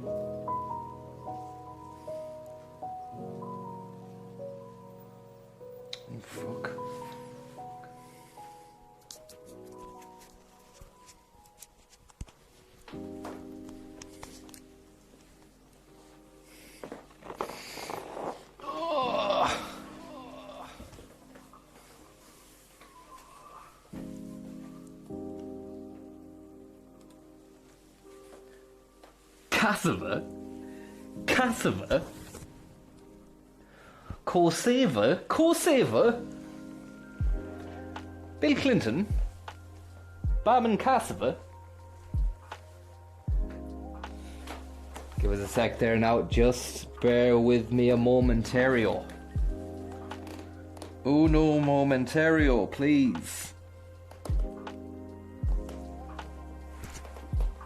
Oh, fuck. Kosovo, Bill Clinton, bombing Kosovo. Give us a sec there now, just bear with me a momentario. Uno momentario, please.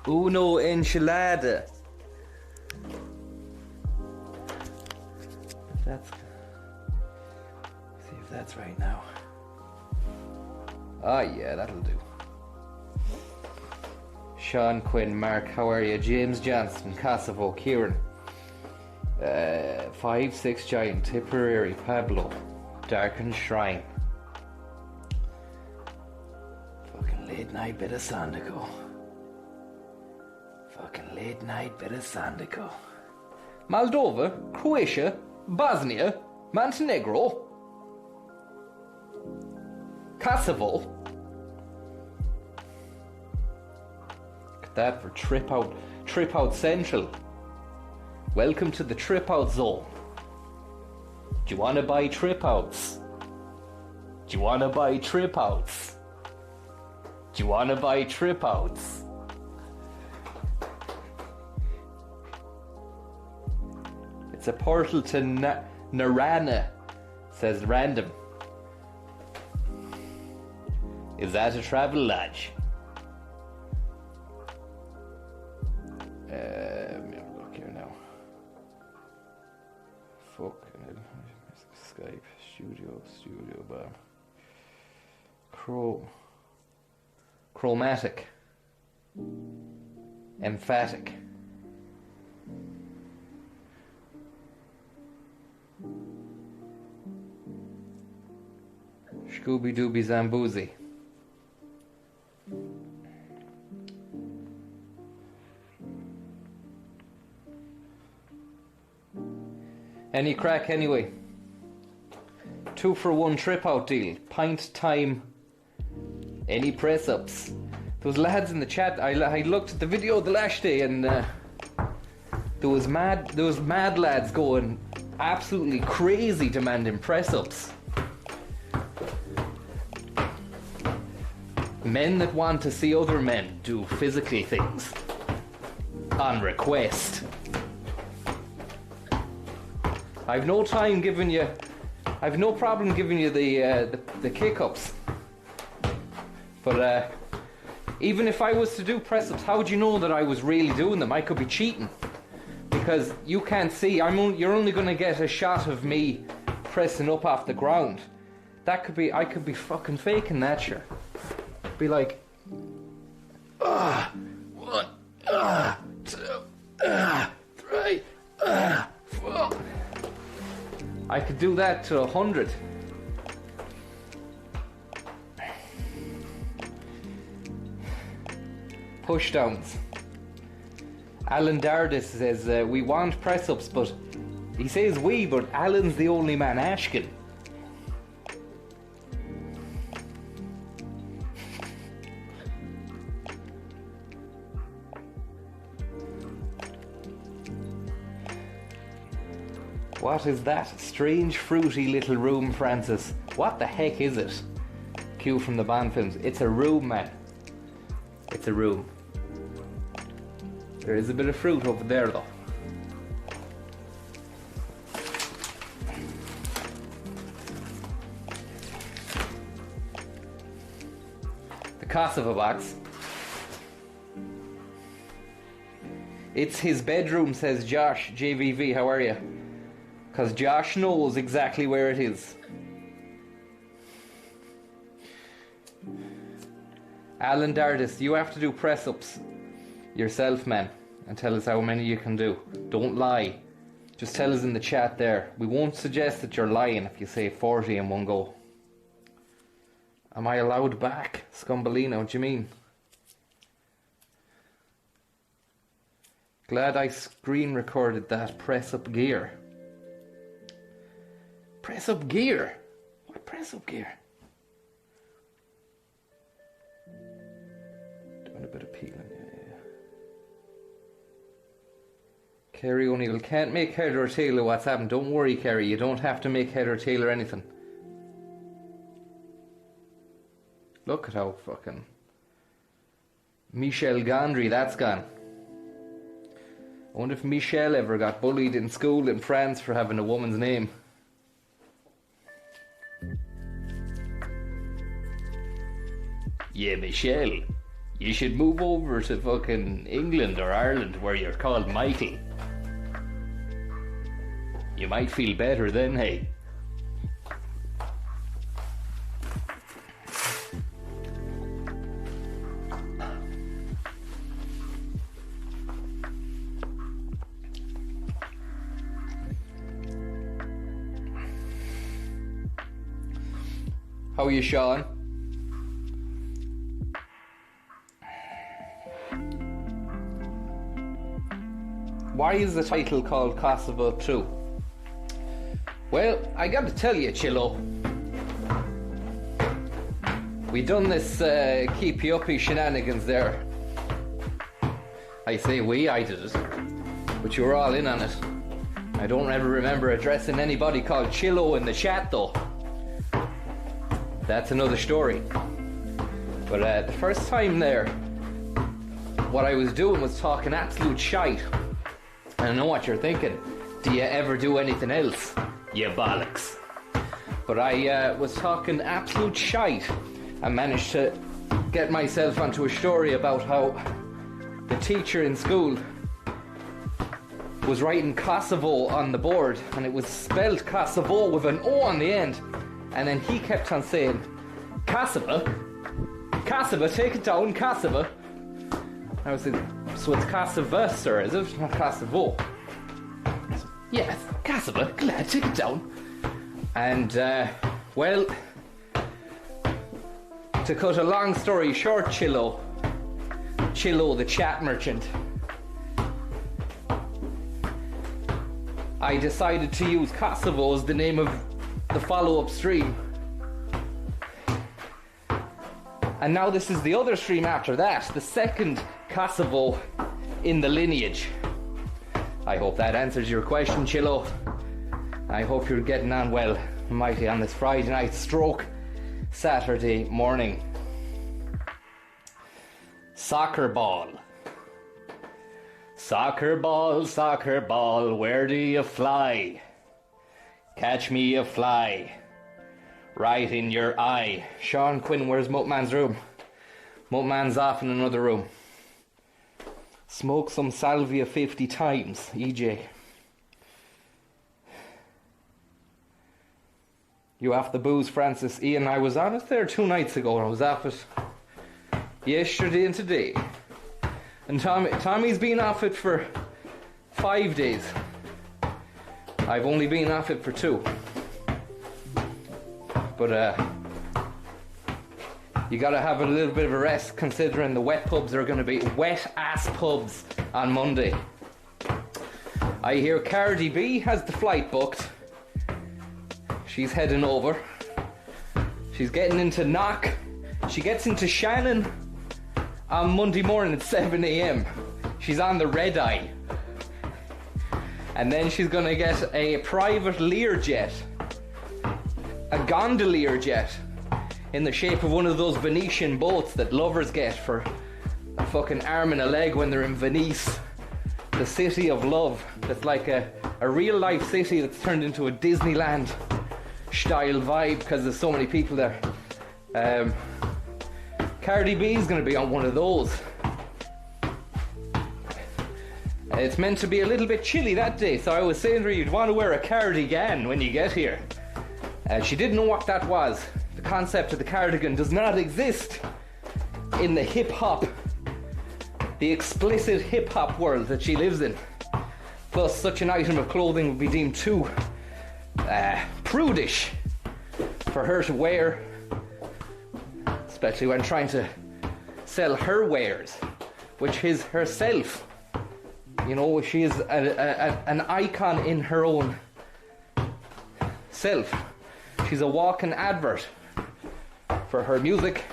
Uno enchilada. See if that's right now. Ah, yeah, that'll do. Sean, Quinn, Mark, how are you? James Johnston, Kosovo, Kieran. 5-6 Giant, Tipperary, Pablo, Darkened Shrine. Fucking late night bit of Sandico. Fucking late night bit of Sandico. Moldova, Croatia, Bosnia, Montenegro, Kosovo. Look at that for Trip Out Central. Welcome to the Trip Out Zone. Do you want to buy trip outs? Do you want to buy trip outs? Do you want to buy trip outs? It's a portal to Narana, says Random. Is that a travel lodge? Let me have a look here now. Fucking Skype, studio bar. Chromatic. Emphatic. Scooby Dooby Zamboozy. Any crack anyway? 2-for-1 trip out deal. Pint time. Any press ups? Those lads in the chat. I looked at the video the last day and there was mad lads going absolutely crazy demanding press ups. Men that want to see other men do physical things on request. I've no problem giving you the kick-ups. But even if I was to do press-ups, how would you know that I was really doing them? I could be cheating. Because you can't see, you're only going to get a shot of me pressing up off the ground. I could be fucking faking that shit. Be like, 1, 2, 3, 4. I could do that to 100. Push downs. Alan Dardis says, we want press ups, but he says we, but Alan's the only man asking. What is that strange fruity little room, Francis? What the heck is it? Cue from the Bond films. It's a room, man. It's a room. There is a bit of fruit over there, though. The Kosovo box. It's his bedroom, says Josh. JVV, how are you? Because Josh knows exactly where it is. Alan Dardis, you have to do press-ups yourself, man. and tell us how many you can do. Don't lie. Just tell us in the chat there. We won't suggest that you're lying if you say 40 in one go. Am I allowed back? Scumbellina, what do you mean? Glad I screen recorded that. Press up gear. Press up gear? What press up gear? Doing a bit of peeling. Kerry O'Neill, can't make head or tail of what's happened. Don't worry, Kerry, you don't have to make head or tail or anything. Look at how fucking Michel Gondry, that's gone. I wonder if Michel ever got bullied in school in France for having a woman's name. Yeah, Michel, you should move over to fucking England or Ireland where you're called Michael. You might feel better then, hey. How are you, Sean? Why is the title called Kosovo 2? Well, I gotta tell you, Chillo. We done this keep you uppy shenanigans there. I say we, I did it. But you were all in on it. I don't ever remember addressing anybody called Chillo in the chat though. That's another story. But the first time there, what I was doing was talking absolute shite. I know what you're thinking. Do you ever do anything else? You bollocks. But I was talking absolute shite and managed to get myself onto a story about how the teacher in school was writing Kosovo on the board and it was spelled Kosovo with an O on the end, and then he kept on saying Kosovo, Kosovo, take it down, Kosovo. I was like, so it's Kosovo, sir, is it? Not Kosovo. Yes, Kosovo, glad, take it down. And, well, to cut a long story short, Chillo the chat merchant, I decided to use Kosovo as the name of the follow-up stream. And now this is the other stream after that, the second Kosovo in the lineage. I hope that answers your question, Chillo. I hope you're getting on well, mighty, on this Friday night stroke Saturday morning. Soccer ball. Soccer ball, where do you fly? Catch me a fly, right in your eye. Sean Quinn, where's Moatman's room? Moatman's off in another room. Smoke some salvia 50 times, EJ. You off the booze, Francis? Ian, I was on it there 2 nights ago, and I was off it yesterday and today. And Tommy's been off it for 5 days. I've only been off it for 2. But you gotta have a little bit of a rest, considering the wet pubs are gonna be wet ass pubs on Monday. I hear Cardi B has the flight booked. She's heading over. She's getting into Knock. She gets into Shannon on Monday morning at 7 a.m. She's on the red eye. And then she's gonna get a private Learjet, a gondolier jet, in the shape of one of those Venetian boats that lovers get for a fucking arm and a leg when they're in Venice, the city of love. That's like a real life city that's turned into a Disneyland style vibe because there's so many people there. Cardi B is going to be on one of those. It's meant to be a little bit chilly that day, so I was saying to her you'd want to wear a cardigan when you get here. She didn't know what that was. The concept of the cardigan does not exist in the hip-hop the explicit hip-hop world that she lives in. Plus, such an item of clothing would be deemed too prudish for her to wear, especially when trying to sell her wares, which is herself. You know, she is an icon in her own self. She's a walking advert for her music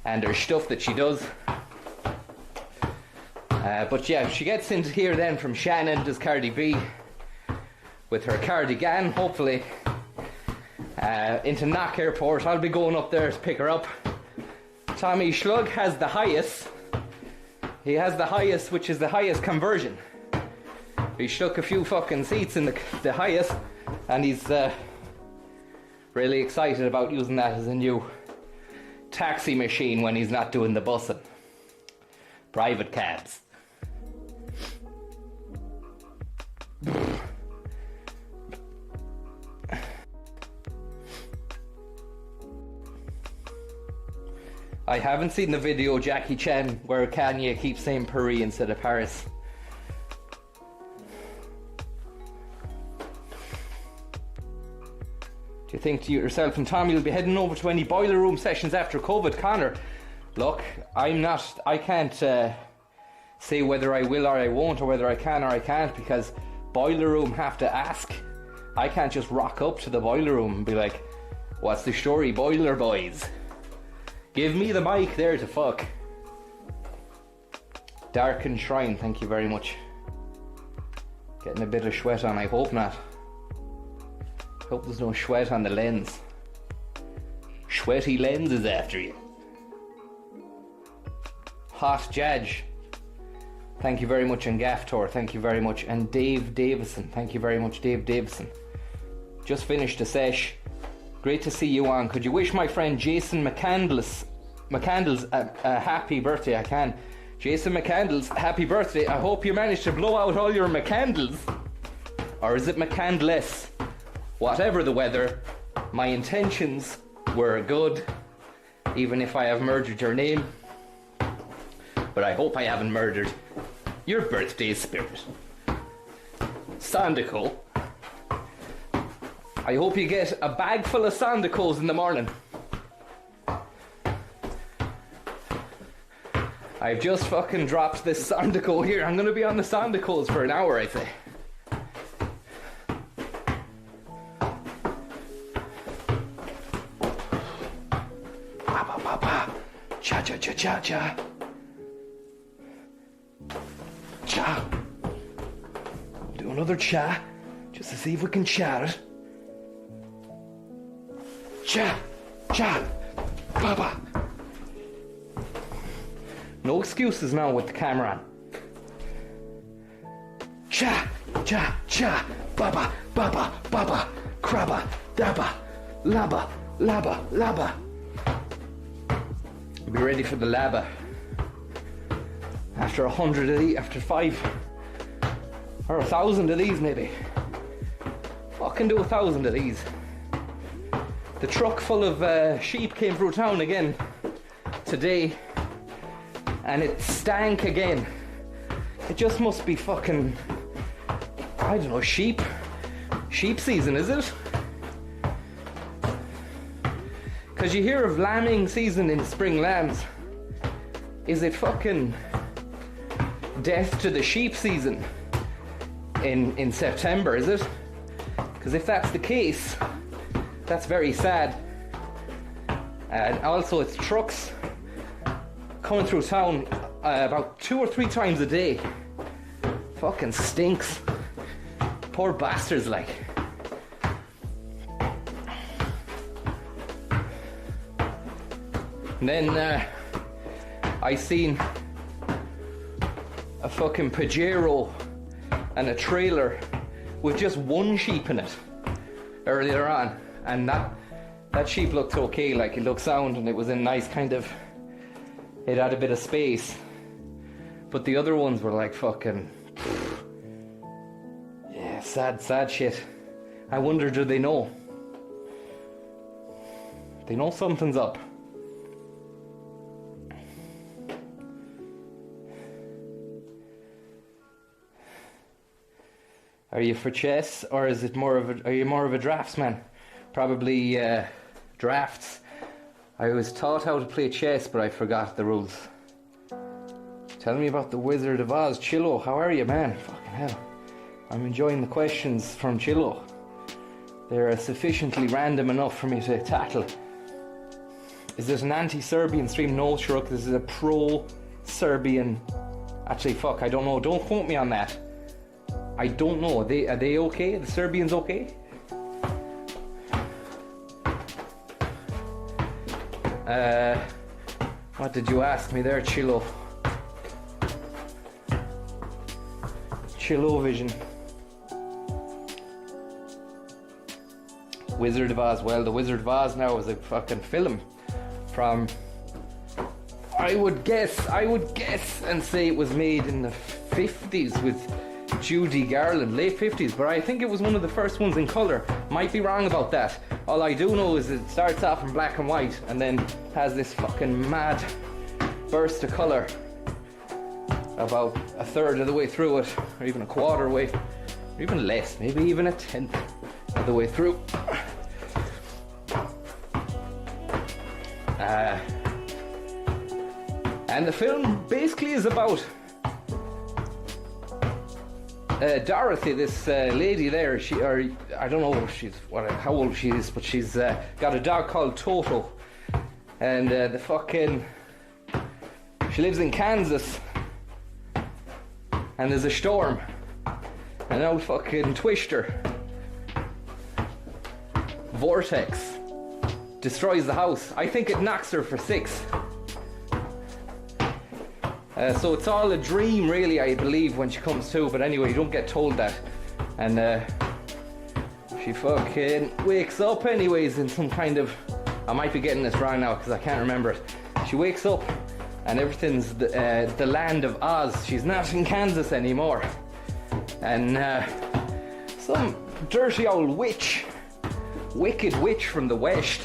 and her stuff that she does. But yeah, she gets into here then from Shannon, does Cardi B with her cardigan, hopefully, into Knock Airport. I'll be going up there to pick her up. Tommy Schlug has the highest. He has the highest, which is the highest conversion. He stuck a few fucking seats in the highest, and he's really excited about using that as a new taxi machine when he's not doing the busing. Private cabs. I haven't seen the video, Jackie Chan, where Kanye keeps saying Paris instead of Paris. Do you think to yourself and Tommy will be heading over to any boiler room sessions after COVID? Connor, look, I can't say whether I will or I won't, or whether I can or I can't, because boiler room have to ask. I can't just rock up to the boiler room and be like, what's the story, boiler boys? Give me the mic there to fuck. Darkened Shrine, thank you very much. Getting a bit of sweat on, I hope not. Hope there's no sweat on the lens. Sweaty lens is after you. Hot Judge, thank you very much. And Gaftor, thank you very much. And Dave Davison, thank you very much, Dave Davison. Just finished the sesh. Great to see you on. Could you wish my friend Jason McCandless a happy birthday? I can. Jason McCandless, happy birthday. I hope you managed to blow out all your McCandles. Or is it McCandless? Whatever the weather, my intentions were good, even if I have murdered your name. But I hope I haven't murdered your birthday spirit. Sandico, I hope you get a bag full of Sandicos in the morning. I've just fucking dropped this Sandico here. I'm going to be on the Sandicos for an hour, I say. Pa pa pa pa. Cha cha cha cha cha. Cha. Do another cha, just to see if we can chat it. Cha, cha, baba. No excuses now with the camera on. Cha, cha, cha, baba, baba, baba, crabba, dabba, labba, labba, labba. Be ready for the labba. After 100 of these, after 5 or 1,000 of these maybe. Fucking do 1,000 of these. The truck full of sheep came through town again today, and it stank again. It just must be fucking, I don't know, sheep season, is it? Because you hear of lambing season in spring lambs. Is it fucking death to the sheep season in September, is it? Because if that's the case, that's very sad. And also it's trucks coming through town about 2 or 3 times a day. Fucking stinks. Poor bastards, like. And then I seen a fucking Pajero and a trailer with just one sheep in it earlier on, and that sheep looked okay, like it looked sound and it was in nice kind of, it had a bit of space, but the other ones were like fucking yeah, sad shit. I wonder, do they know? They know something's up. Are you for chess, or is it are you more of a draftsman? Probably drafts. I was taught how to play chess, but I forgot the rules. Tell me about the Wizard of Oz. Chillo, how are you, man? Fucking hell. I'm enjoying the questions from Chillo. They're sufficiently random enough for me to tackle. Is this an anti-Serbian stream? No, Shuruk, this is a pro-Serbian... Actually, fuck, I don't know. Don't quote me on that. I don't know. Are they okay? Are the Serbians okay? What did you ask me there, Chillo? Chillo Vision. Wizard of Oz. Well, the Wizard of Oz now is a fucking film from... I would guess and say it was made in the 50s with Judy Garland, late 50s, but I think it was one of the first ones in colour. Might be wrong about that. All I do know is it starts off in black and white and then has this fucking mad burst of colour about a third of the way through it, or even a quarter way, or even less, maybe even a tenth of the way through. And the film basically is about Dorothy, this lady there. I don't know how old she is, but she's got a dog called Toto, and she lives in Kansas, and there's a storm, an old fucking twister, vortex, destroys the house. I think it knocks her for 6. So it's all a dream, really, I believe, when she comes to. But anyway, you don't get told that. And she fucking wakes up anyways in some kind of... I might be getting this wrong now because I can't remember it. She wakes up and everything's the land of Oz. She's not in Kansas anymore. And some dirty old witch, wicked witch from the west,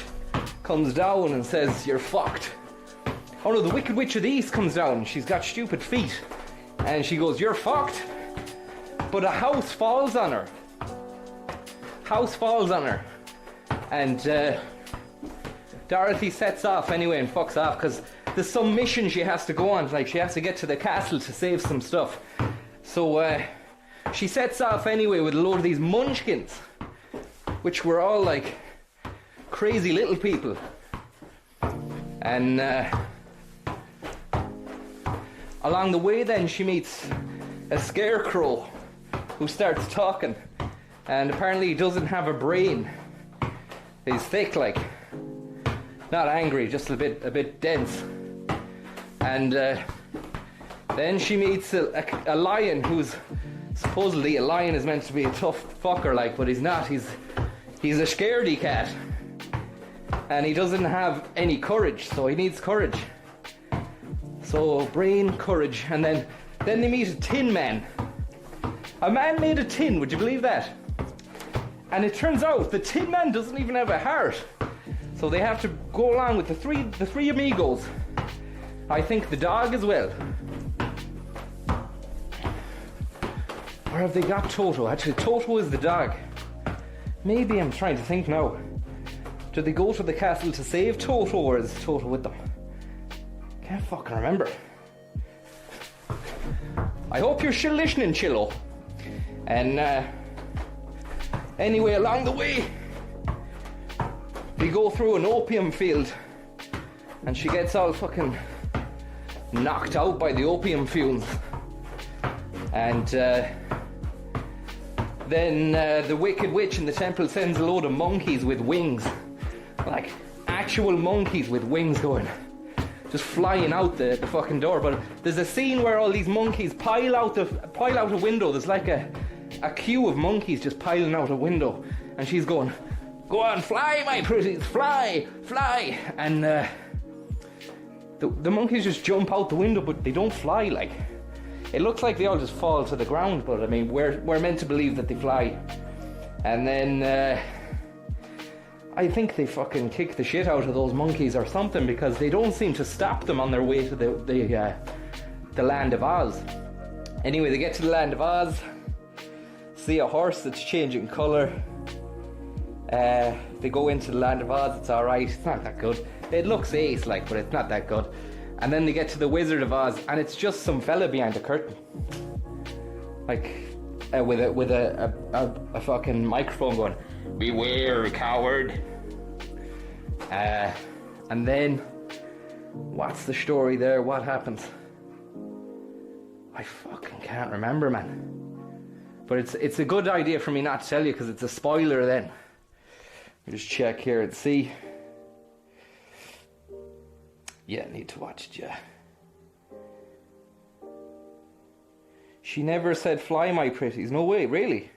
comes down and says, "You're fucked." Oh no, the Wicked Witch of the East comes down. She's got stupid feet. And she goes, "You're fucked." But a house falls on her. And Dorothy sets off anyway and fucks off because there's some mission she has to go on. Like, she has to get to the castle to save some stuff. So she sets off anyway with a load of these munchkins, which were all like crazy little people. And along the way then she meets a scarecrow who starts talking, and apparently he doesn't have a brain. He's thick, like, not angry, just a bit dense. And then she meets a lion who's supposedly, a lion is meant to be a tough fucker, like, but he's not. He's a scaredy cat, and he doesn't have any courage, so he needs courage. So brain, courage, and then they meet a tin man. A man made of tin, would you believe that? And it turns out the tin man doesn't even have a heart. So they have to go along with the three amigos. I think the dog as well. Or have they got Toto? Actually, Toto is the dog. Maybe, I'm trying to think now. Do they go to the castle to save Toto, or is Toto with them? Can't fucking remember. I hope you're still listening, Chillo. And anyway, along the way, we go through an opium field, and she gets all fucking knocked out by the opium fumes. And then the Wicked Witch in the temple sends a load of monkeys with wings, like actual monkeys with wings going, just flying out the fucking door. But there's a scene where all these monkeys pile out a window. There's like a queue of monkeys just piling out a window, and she's going, "Go on, fly, my pretties, fly, fly!" And the monkeys just jump out the window, but they don't fly. Like, it looks like they all just fall to the ground, but I mean, we're meant to believe that they fly. And then I think they fucking kick the shit out of those monkeys or something, because they don't seem to stop them on their way to the land of Oz. Anyway, they get to the land of Oz. see a horse that's changing colour. They go into the Land of Oz, it's alright, it's not that good. It looks ace like, but it's not that good. And then they get to the Wizard of Oz, and it's just some fella behind a curtain. Like, with a fucking microphone going, "Beware, coward." And then, what's the story there? What happens? I fucking can't remember, man. But it's a good idea for me not to tell you, because it's a spoiler then. Let me just check here and see. Yeah, I need to watch it, yeah. She never said fly, my pretties. No way, really?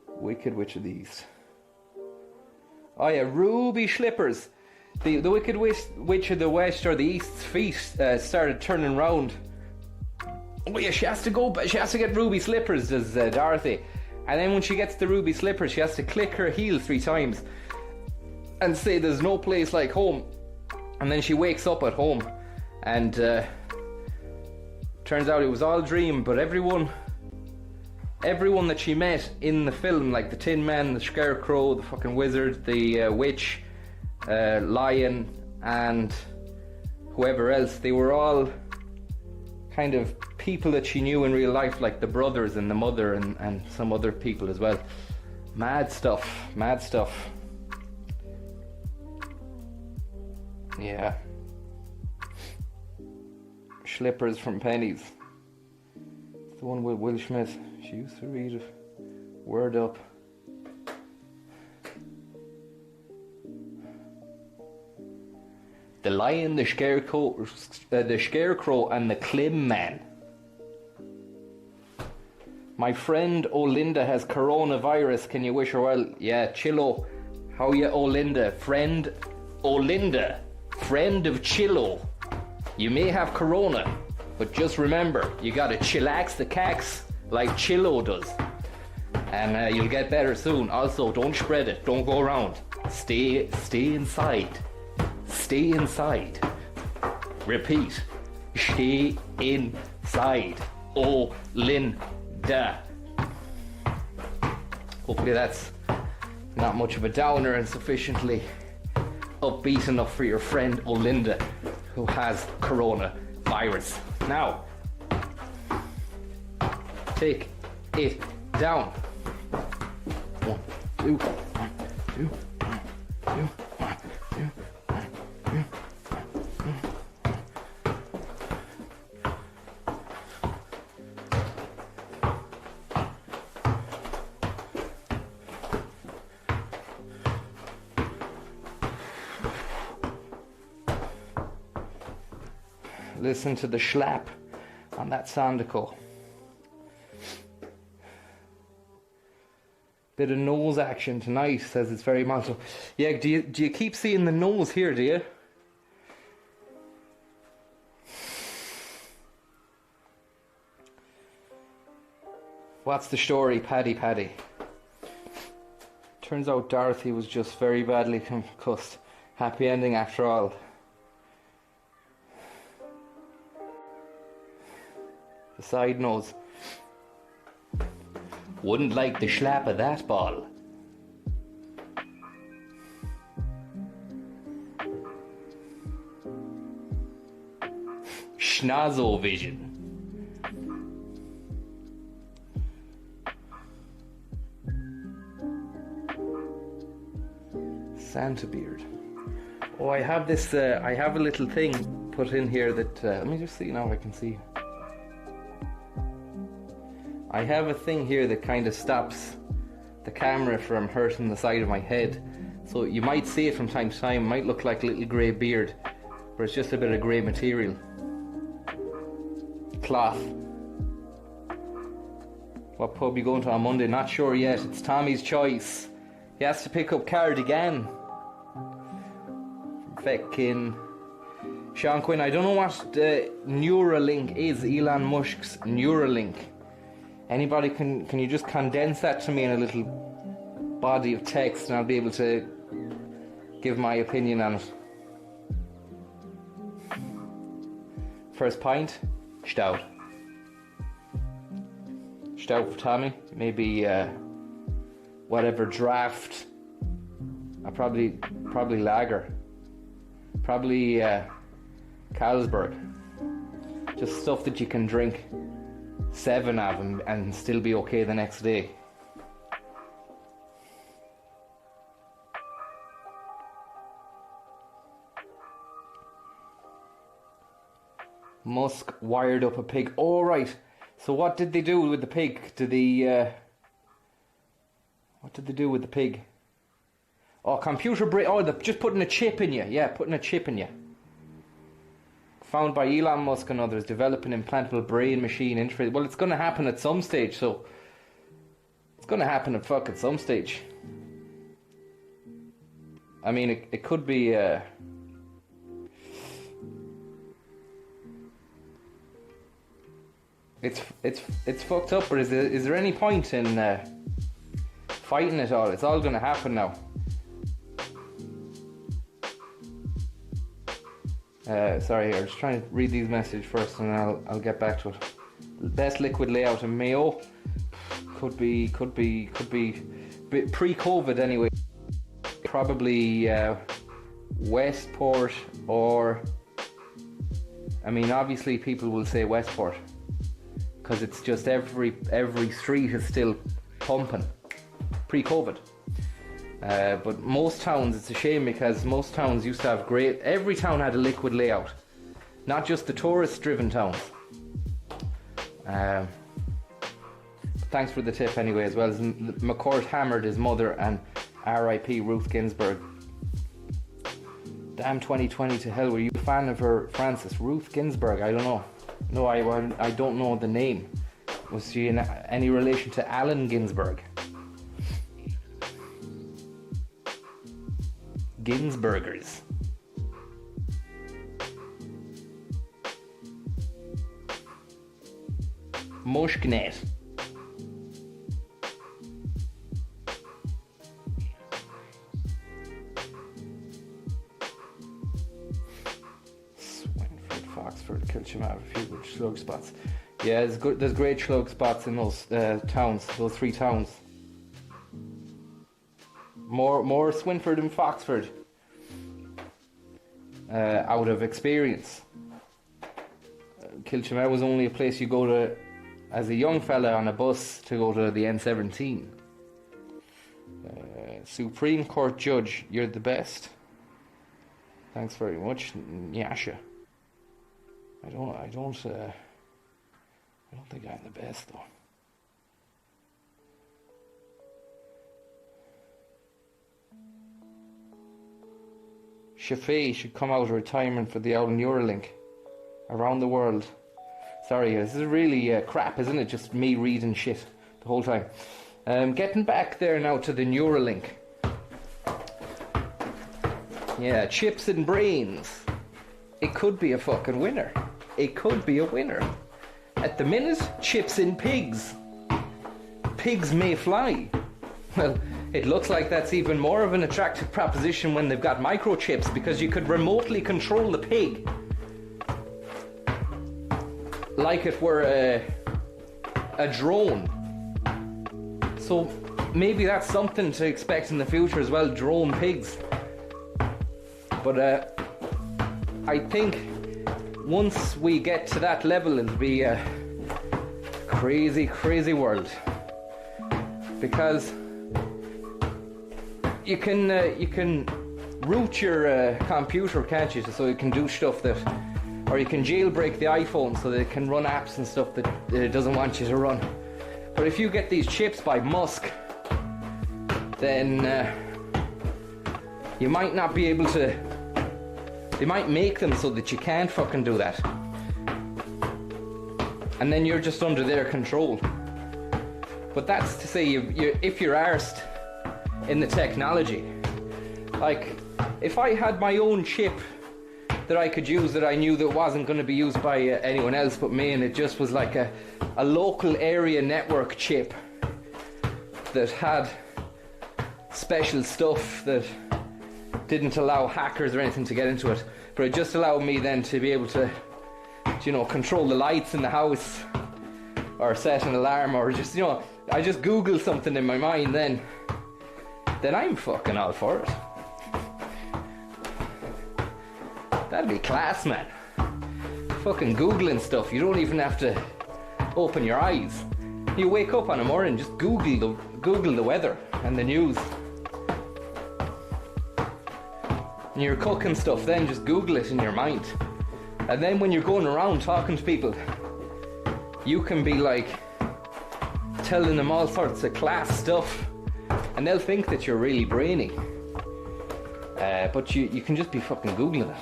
Wicked Witch of the East. Oh yeah, Ruby Slippers. The Wicked Witch of the West or the East's feet started turning round. Oh yeah, she has to get Ruby Slippers, does Dorothy. And then when she gets the Ruby Slippers, she has to click her heel 3 times and say there's no place like home. And then she wakes up at home, and turns out it was all a dream. But everyone that she met in the film, like the Tin Man, the Scarecrow, the fucking wizard, the witch, lion, and whoever else, they were all kind of people that she knew in real life, like the brothers and the mother and some other people as well. Mad stuff. Yeah. Slippers from Pennies. It's the one with Will Smith. She used to read it. Word Up. The Lion, the Scarecrow, and the Clim Man. My friend Olinda has coronavirus. Can you wish her well? Yeah, Chillo. How ya, Olinda? Friend Olinda. Friend of Chillo. You may have corona, but just remember, you gotta chillax the cax like Chillo does. And you'll get better soon. Also, don't spread it. Don't go around. Stay inside. Stay inside. Repeat. Stay inside. Olinda. Hopefully that's not much of a downer and sufficiently upbeat enough for your friend Olinda, who has coronavirus. Now, take it down. 1, 2, 1, 2, 1, 2, 1, 2. Listen to the slap on that Sandico. Bit of nose action tonight, says it's very macho. Yeah, do you keep seeing the nose here, do you? What's the story, Paddy? Turns out Dorothy was just very badly concussed. Happy ending after all. The side nose. Wouldn't like the slap of that ball. Schnazo vision. Santa beard. Oh, I have this. I have a little thing put in here that. Let me just see now if I can see. I have a thing here that kind of stops the camera from hurting the side of my head. So you might see it from time to time. It might look like a little grey beard, but it's just a bit of grey material. Cloth. What pub you going to on Monday? Not sure yet. It's Tommy's choice. He has to pick up Cardigan. Feckin' Sean Quinn. I don't know what Neuralink is. Elon Musk's Neuralink. Anybody can you just condense that to me in a little body of text, and I'll be able to give my opinion on it. First pint, stout. Stout for Tommy. Maybe whatever draft. Probably lager. Probably Carlsberg. Just stuff that you can drink 7 of them and still be okay the next day. Musk wired up a pig. Oh, right. So what did they do with the pig? What did they do with the pig? Oh, computer brain. Oh, just putting a chip in you. Yeah, putting a chip in you. Found by Elon Musk and others, developing implantable brain machine interface. Well, it's going to happen at some stage, so it's going to happen at some stage. I mean, it could be. It's fucked up, but is there any point in fighting it all? It's all going to happen now. Sorry, I'm just trying to read these messages first, and I'll get back to it. Best liquid layout in Mayo could be pre-COVID anyway. Probably Westport, or I mean, obviously people will say Westport because it's just every street is still pumping pre-COVID. But most towns, it's a shame because most towns used to have every town had a liquid layout, not just the tourist-driven towns. Thanks for the tip anyway, as well as McCourt hammered his mother and R.I.P. Ruth Ginsburg. Damn 2020 to hell. Were you a fan of her, Francis? Ruth Ginsburg? I don't know. No, I don't know the name. Was she in any relation to Allen Ginsberg? Ginsburgers. Mushknet. Swinford, Foxford, Kilcham have a few good slug spots. Yeah, there's great slug spots in those towns, those 3 towns. More Swinford and Foxford out of experience. Kilcham was only a place you go to as a young fella on a bus to go to the N17. Supreme Court Judge, you're the best. Thanks very much, Nyasha. I don't think I'm the best though. Shafee should come out of retirement for the old Neuralink around the world. Sorry, this is really crap, isn't it? Just me reading shit the whole time. Getting back there now to the Neuralink. Yeah, chips and brains. It could be a fucking winner. It could be a winner. At the minute, chips in pigs. Pigs may fly. Well, it looks like that's even more of an attractive proposition when they've got microchips, because you could remotely control the pig like it were a drone. So maybe that's something to expect in the future as well, drone pigs. But I think once we get to that level, it'll be a crazy, crazy world, because you can root your computer, can't you? So you can do stuff that, or you can jailbreak the iPhone so that it can run apps and stuff that it doesn't want you to run. But if you get these chips by Musk, then you might not be able to. They might make them so that you can't fucking do that, and then you're just under their control. But that's to say, if you're arsed in the technology. Like, if I had my own chip that I could use that I knew that wasn't going to be used by anyone else but me, and it just was like a local area network chip that had special stuff that didn't allow hackers or anything to get into it, but it just allowed me then to be able to control the lights in the house, or set an alarm, or just, I just Google something in my mind, then I'm fucking all for it. That'd be class, man. Fucking Googling stuff. You don't even have to open your eyes. You wake up on a morning, just Google the weather and the news. And you're cooking stuff, then just Google it in your mind. And then when you're going around talking to people, you can be like telling them all sorts of class stuff, and they'll think that you're really brainy. But you can just be fucking Googling it.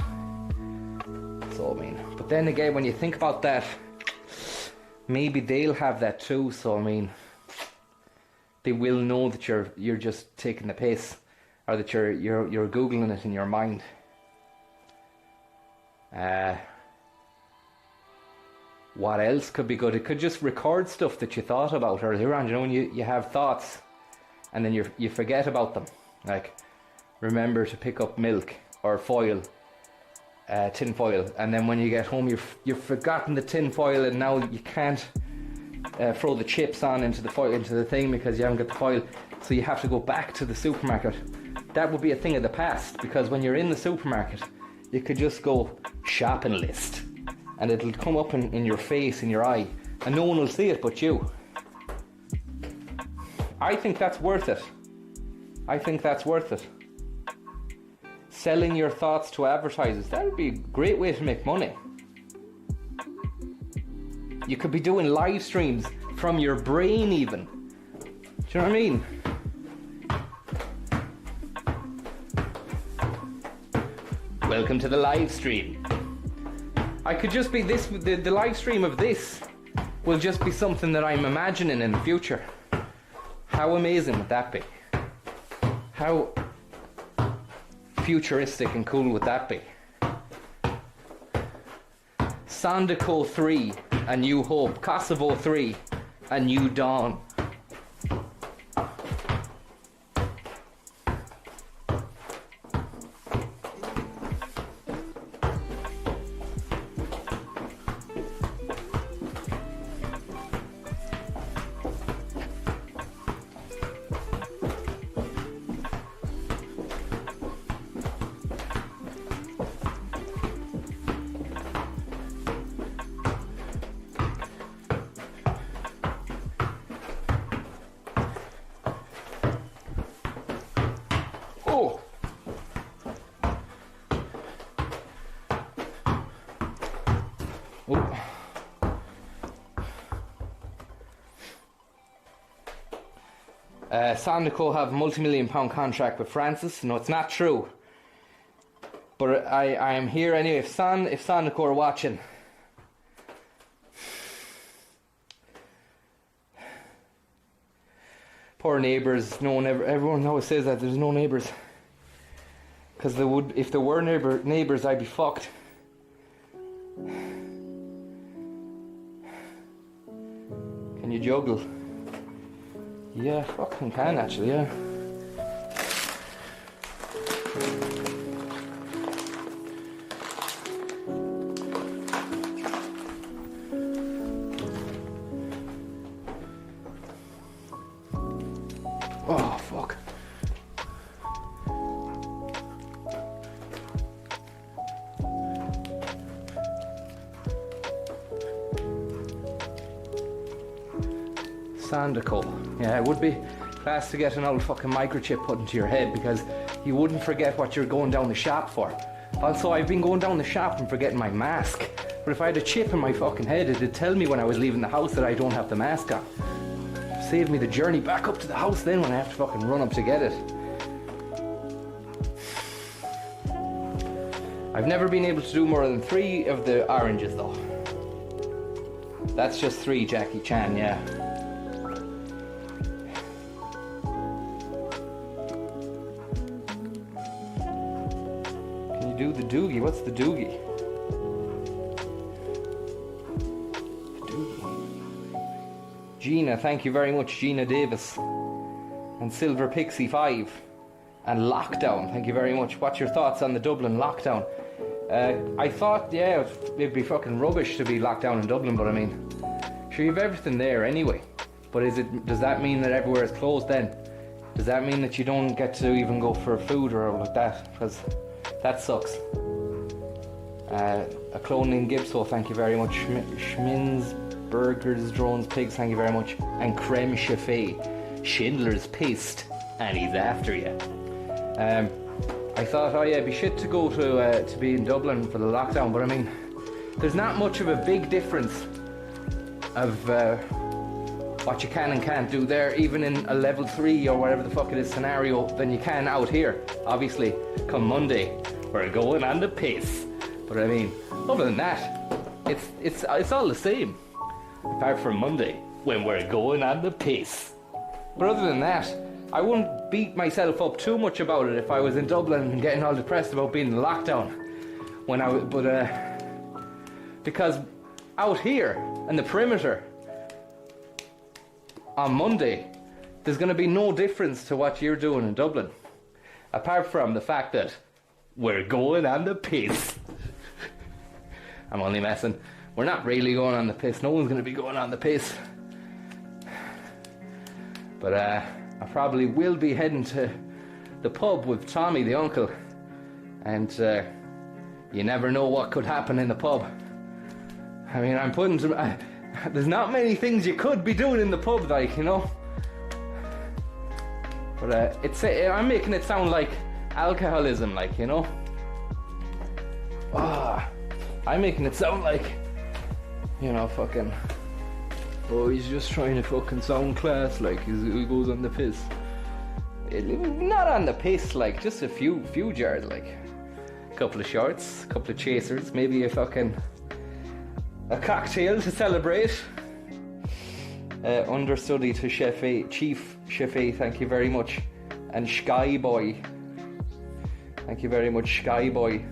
So, but then again, when you think about that, maybe they'll have that too. So, they will know that you're just taking the piss, or that you're Googling it in your mind. What else could be good? It could just record stuff that you thought about earlier on. When you have thoughts and then you forget about them. Like, remember to pick up milk or foil, tin foil, and then when you get home you've forgotten the tin foil, and now you can't throw the chips on into the thing because you haven't got the foil, so you have to go back to the supermarket. That would be a thing of the past, because when you're in the supermarket, you could just go shopping list, and it'll come up in your face, in your eye, and no one will see it but you. I think that's worth it. Selling your thoughts to advertisers, that would be a great way to make money. You could be doing live streams from your brain even. Do you know what I mean? Welcome to the live stream. I could just be this, the live stream of this will just be something that I'm imagining in the future. How amazing would that be? How futuristic and cool would that be? Sandaco 3, A New Hope. Kosovo 3, A New Dawn. Sandaco have a multi-million-pound contract with Francis. No, it's not true. But I am here anyway. If Sandaco are watching, poor neighbours. Everyone always says that there's no neighbours. Because if there were neighbours, I'd be fucked. Can you juggle? Yeah, fucking can actually, yeah. Oh, fuck. Sandaco. Yeah, it would be class to get an old fucking microchip put into your head, because you wouldn't forget what you're going down the shop for. Also, I've been going down the shop and forgetting my mask. But if I had a chip in my fucking head, it'd tell me when I was leaving the house that I don't have the mask on. Save me the journey back up to the house then when I have to fucking run up to get it. I've never been able to do more than 3 of the oranges though. That's just 3, Jackie Chan, yeah. Can you do the doogie? What's the doogie? Gina, thank you very much, Gina Davis. And Silver Pixie 5. And Lockdown, thank you very much. What's your thoughts on the Dublin lockdown? I thought, yeah, it'd be fucking rubbish to be locked down in Dublin, but I mean, sure, you have everything there anyway. But does that mean that everywhere is closed then? Does that mean that you don't get to even go for food or like that? Because that sucks. A clone named Gibso, thank you very much. Schmins, Burgers, Drones, Pigs, thank you very much. And Creme Chaffee. Schindler's pissed and he's after you. I thought, oh yeah, it'd be shit to go to be in Dublin for the lockdown, but I mean, there's not much of a big difference of what you can and can't do there, even in a level 3 or whatever the fuck it is scenario, than you can out here. Obviously, come Monday, we're going on the piss. But I mean, other than that, it's all the same. Apart from Monday, when we're going on the piss. But other than that, I wouldn't beat myself up too much about it if I was in Dublin and getting all depressed about being in lockdown. Because out here, in the perimeter, on Monday, there's going to be no difference to what you're doing in Dublin. Apart from the fact that we're going on the piss. I'm only messing. We're not really going on the piss. No one's going to be going on the piss. But I probably will be heading to the pub with Tommy, the uncle. And you never know what could happen in the pub. I mean, I'm putting some... there's not many things you could be doing in the pub, like, you know. But I'm making it sound like alcoholism, like, you know. I'm making it sound like, you know, fucking, oh, he's just trying to fucking sound class, like he goes on the piss. Not on the piss, like, just a few jars, like a couple of shorts, a couple of chasers, maybe a cocktail to celebrate. Understudy to Chief Chefy, thank you very much. And Sky Boy, thank you very much, Sky Boy.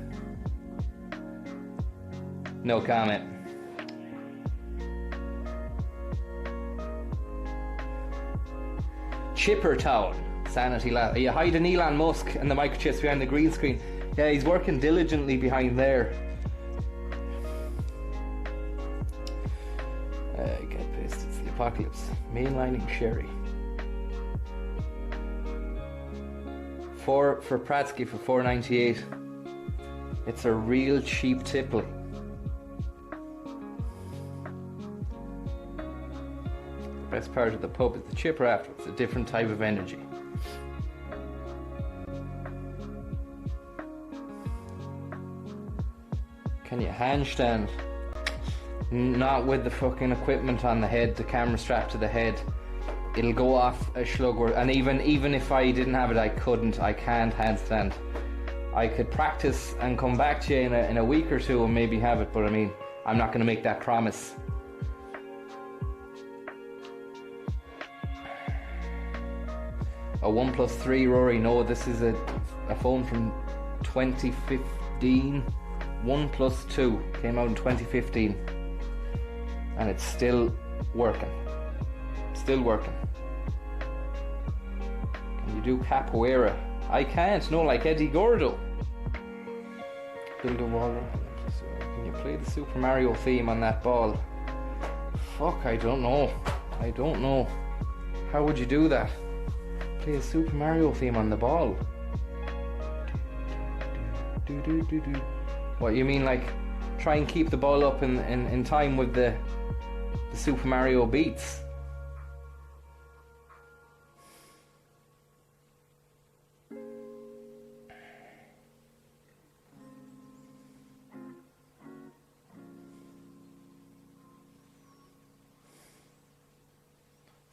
No comment. Chipper Town, Sanity Lab. Are you hiding Elon Musk and the microchips behind the green screen? Yeah, he's working diligently behind there. Get pissed, it's the apocalypse. Mainlining Sherry. For Pratsky for $4.98. It's a real cheap tipple. Best part of the pub is the chipper after. It's a different type of energy. Can you handstand? Not with the fucking equipment on the head, the camera strapped to the head. It'll go off a slug. And even if I didn't have it, I can't handstand. I could practice and come back to you in a week or two and maybe have it, but I mean, I'm not going to make that promise. A OnePlus 3, Rory. No, this is a phone from 2015. OnePlus 2 came out in 2015, and it's still working. Still working. Can you do capoeira? I can't. No, like Eddie Gordo. Build a wall. Can you play the Super Mario theme on that ball? Fuck, I don't know. I don't know. How would you do that? Play a Super Mario theme on the ball. What, you mean like try and keep the ball up in time with the Super Mario beats?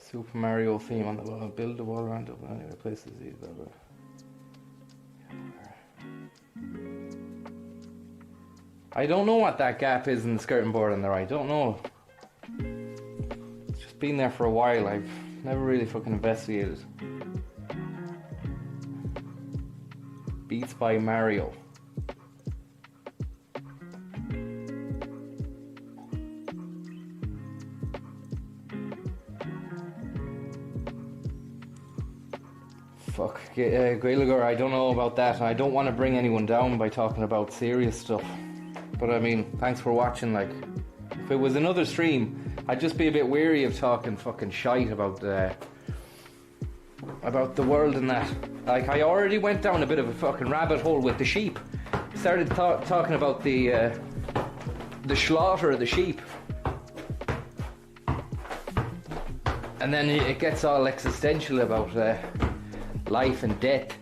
Super Mario theme on the wall. Build the wall around it. Anyway, places these. Blah, blah. I don't know what that gap is in the skirting board on the right. Don't know. It's just been there for a while. I've never really fucking investigated. Beats by Mario. fuck, Gaeilgeoir, I don't know about that. I don't want to bring anyone down by talking about serious stuff. But I mean, thanks for watching. Like, if it was another stream, I'd just be a bit weary of talking fucking shite about the world and that. Like, I already went down a bit of a fucking rabbit hole with the sheep. Started talking about the slaughter of the sheep. And then it gets all existential about life and death.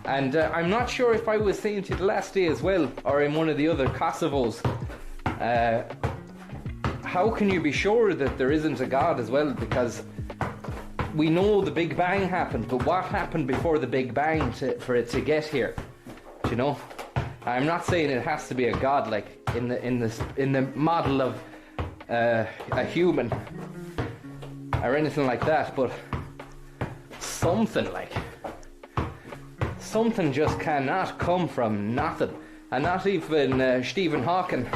And I'm not sure if I was saying to you the last day as well, or in one of the other Kosovos, how can you be sure that there isn't a God as well? Because we know the Big Bang happened, but what happened before the Big Bang for it to get here? Do you know? I'm not saying it has to be a God, like in the model of a human or anything like that, but something just cannot come from nothing, and not even Stephen Hawking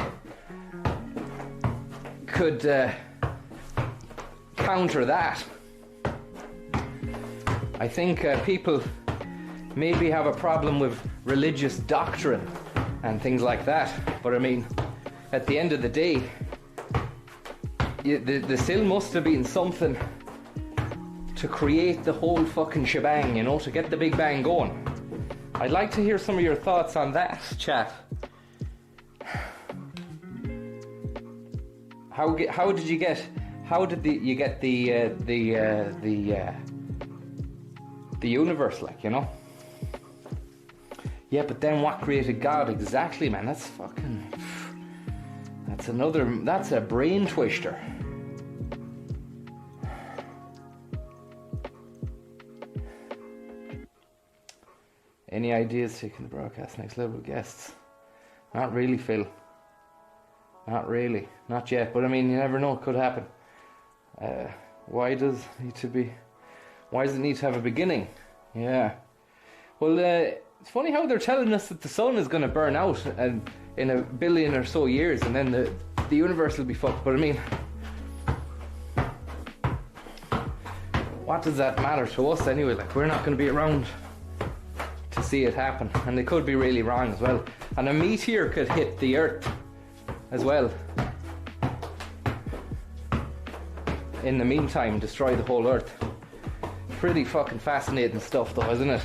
could counter that. I think people maybe have a problem with religious doctrine and things like that, but I mean, at the end of the day, there still must have been something to create the whole fucking shebang, you know, to get the Big Bang going. I'd like to hear some of your thoughts on that, chat. How did you get the universe, like, you know? Yeah, but then what created God exactly, man? That's a brain twister. Any ideas taking the broadcast next level with guests? Not really, Phil. Not really. Not yet. But I mean, you never know. It could happen. Why does it need to have a beginning? Yeah. Well, it's funny how they're telling us that the sun is going to burn out and in 1 billion or so years, and then the universe will be fucked. But I mean, what does that matter to us anyway? Like, we're not going to be around to see it happen, and they could be really wrong as well. And a meteor could hit the Earth as well. In the meantime, destroy the whole Earth. Pretty fucking fascinating stuff, though, isn't it?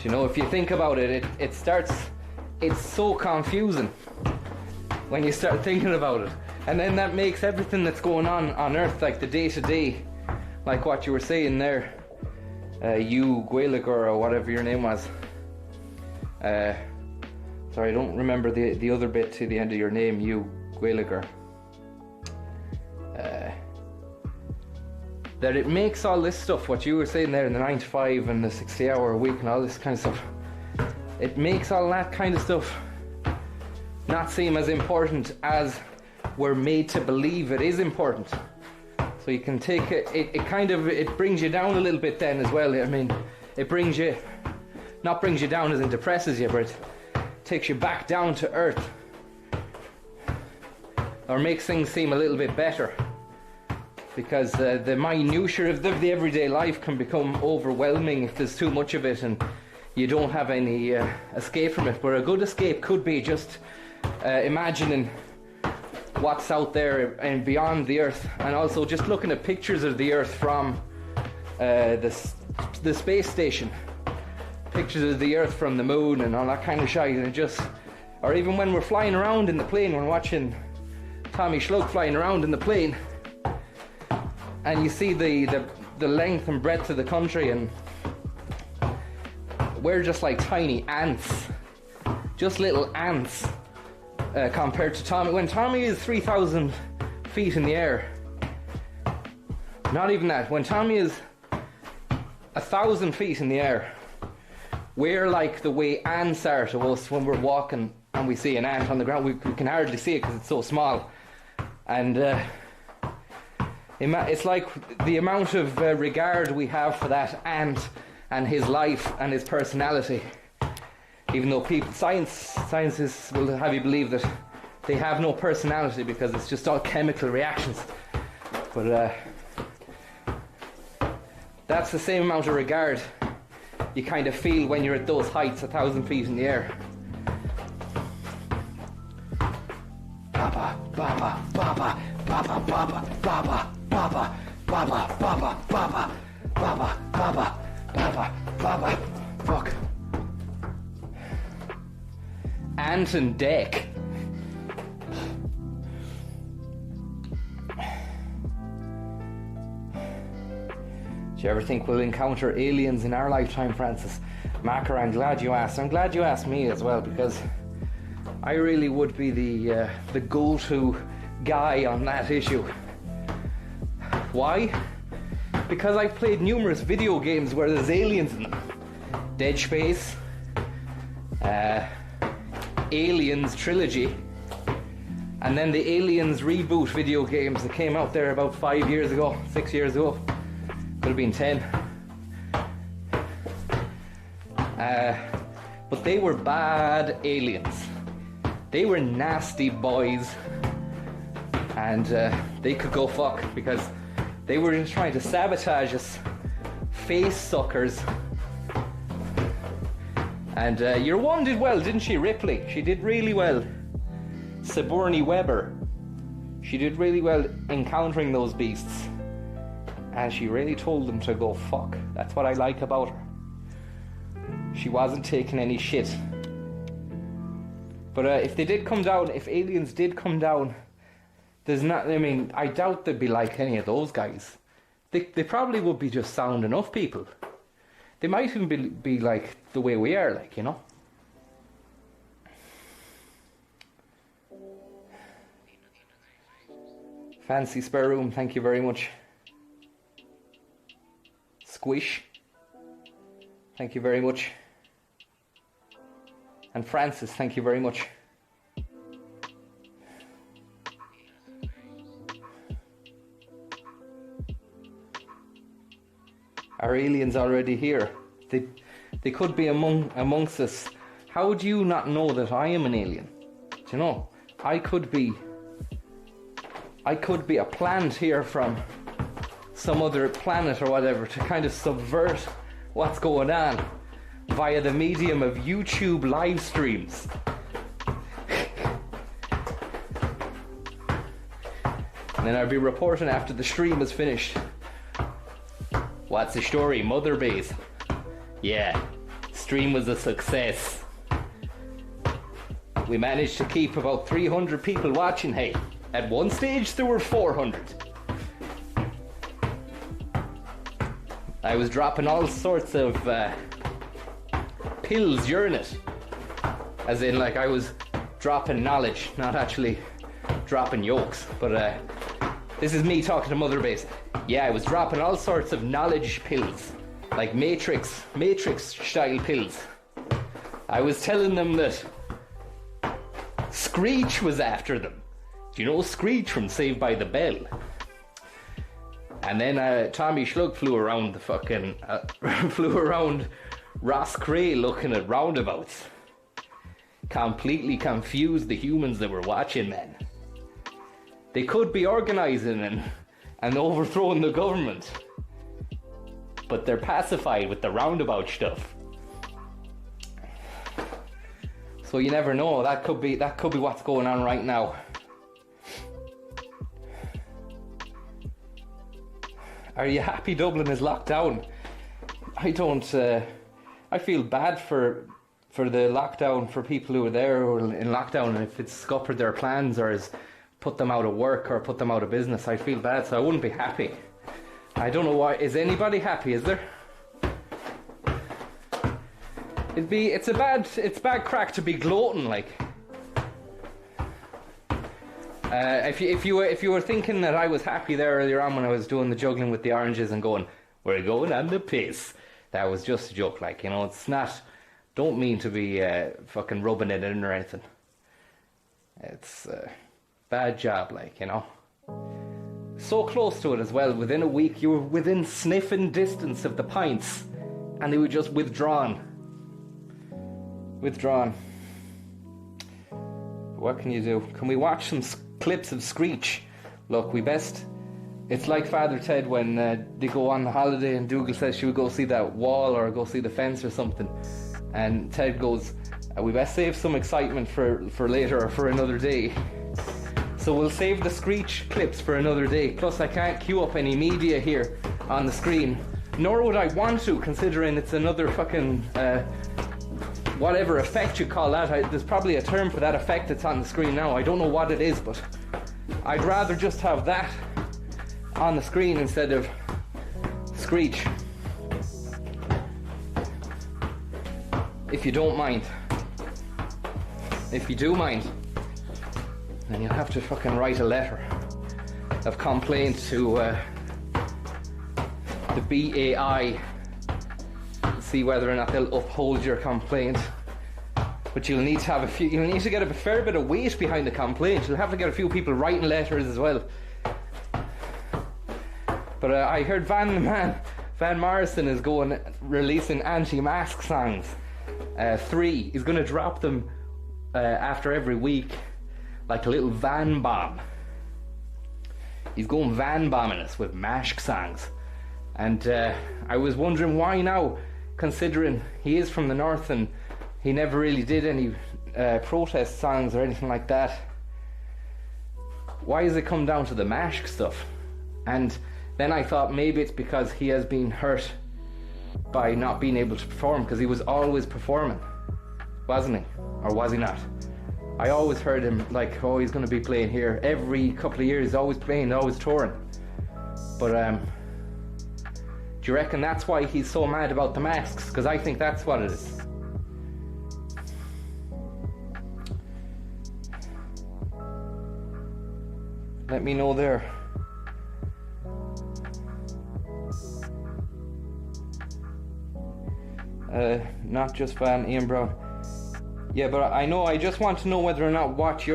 You know, if you think about it, it's so confusing when you start thinking about it. And then that makes everything that's going on Earth, like the day-to-day, like what you were saying there, you, Gaeilgeoir, or whatever your name was. Sorry, I don't remember the other bit to the end of your name, you, Gaeilgeoir. That it makes all this stuff, what you were saying there in the 9 to 5 and the 60-hour week and all this kind of stuff, it makes all that kind of stuff not seem as important as we're made to believe it is important. So you can take it brings you down a little bit then as well. I mean, it brings you down as in depresses you, but it takes you back down to earth, or makes things seem a little bit better. Because the minutiae of the everyday life can become overwhelming if there's too much of it and you don't have any escape from it. But a good escape could be just imagining what's out there and beyond the Earth, and also just looking at pictures of the Earth from the space station, pictures of the Earth from the moon and all that kind of shit. And or even when we're flying around in the plane, we're watching Tommy Schluck flying around in the plane, and you see the length and breadth of the country, and we're just like tiny ants, just little ants compared to Tommy. When Tommy is 3,000 feet in the air, not even that, when Tommy is 1,000 feet in the air, we're like the way ants are to us when we're walking and we see an ant on the ground. We can hardly see it because it's so small. And it's like the amount of regard we have for that ant and his life and his personality. Even though scientists will have you believe that they have no personality because it's just all chemical reactions. But that's the same amount of regard you kind of feel when you're at those heights, 1,000 feet in the air. Baba, baba, baba, baba, baba, baba, baba, baba, baba, baba, baba, baba, baba, baba. Fuck. Ant and Deck. Do you ever think we'll encounter aliens in our lifetime, Francis? Macker, I'm glad you asked. I'm glad you asked me as well, because I really would be the go-to guy on that issue. Why? Because I've played numerous video games where there's aliens in them. Dead Space, Aliens Trilogy, and then the Aliens reboot video games that came out there about 5 years ago, 6 years ago. Could have been 10. But they were bad aliens. They were nasty boys. And they could go fuck, because they were just trying to sabotage us. Face suckers. And your one did well, didn't she, Ripley? She did really well. Sigourney Weaver. She did really well encountering those beasts. And she really told them to go fuck. That's what I like about her. She wasn't taking any shit. But if they did come down, if aliens did come down, there's not, I mean, I doubt they'd be like any of those guys. They probably would be just sound enough people. They might even be like the way we are, like, you know? Fancy spare room, thank you very much. Squish, thank you very much. And Francis, thank you very much. Are aliens already here? They could be amongst us. How do you not know that I am an alien? Do you know? I could be a plant here from some other planet or whatever, to kind of subvert what's going on via the medium of YouTube live streams. And then I'll be reporting after the stream is finished. What's the story, Mother Base? Yeah, stream was a success. We managed to keep about 300 people watching. Hey, at one stage there were 400. I was dropping all sorts of pills during it. As in, like, I was dropping knowledge, not actually dropping yolks. But this is me talking to Mother Base. Yeah, I was dropping all sorts of knowledge pills, like Matrix style pills. I was telling them that Screech was after them. Do you know Screech from Saved by the Bell? And then Tommy Schlug flew around the fucking flew around Ross Cray looking at roundabouts. Completely confused the humans that were watching, man. They could be organising and overthrowing the government, but they're pacified with the roundabout stuff. So you never know. That could be what's going on right now. Are you happy Dublin is locked down? I don't. I feel bad for the lockdown, for people who are there or in lockdown, and if it's scuppered their plans or has put them out of work or put them out of business, I feel bad. So I wouldn't be happy. I don't know why. Is anybody happy? Is there? It's bad crack to be gloating, like. If you were thinking that I was happy there earlier on when I was doing the juggling with the oranges and going, we're going on the piss, that was just a joke, like, you know. It's not. Don't mean to be fucking rubbing it in or anything. It's bad job, like, you know. So close to it as well. Within a week, you were within sniffing distance of the pints, and they were just withdrawn. What can you do? Can we watch some clips of Screech? Look, we best It's like Father Ted when they go on holiday and Dougal says, should we go see that wall or go see the fence or something? And Ted goes, we best save some excitement for later or for another day. So we'll save the Screech clips for another day. Plus I can't queue up any media here on the screen. Nor would I want to, considering it's another fucking whatever effect you call that. There's probably a term for that effect that's on the screen now. I don't know what it is, but I'd rather just have that on the screen instead of Screech. If you don't mind. If you do mind, then you'll have to fucking write a letter of complaint to the BAI and see whether or not they'll uphold your complaint. But you'll need to have you'll need to get a fair bit of weight behind the complaint. You'll have to get a few people writing letters as well. But I heard Van Morrison is releasing anti-mask songs. 3. He's going to drop them after every week, like a little van bomb. He's going van bombing us with mask songs. And I was wondering why now, considering he is from the north and he never really did any protest songs or anything like that. Why has it come down to the mask stuff? And then I thought maybe it's because he has been hurt by not being able to perform, because he was always performing, wasn't he? Or was he not? I always heard him like, oh, he's going to be playing here. Every couple of years, he's always playing, always touring. But do you reckon that's why he's so mad about the masks? Because I think that's what it is. Let me know there. Not just Van Ian Brown. Yeah, but I know. I just want to know whether or not what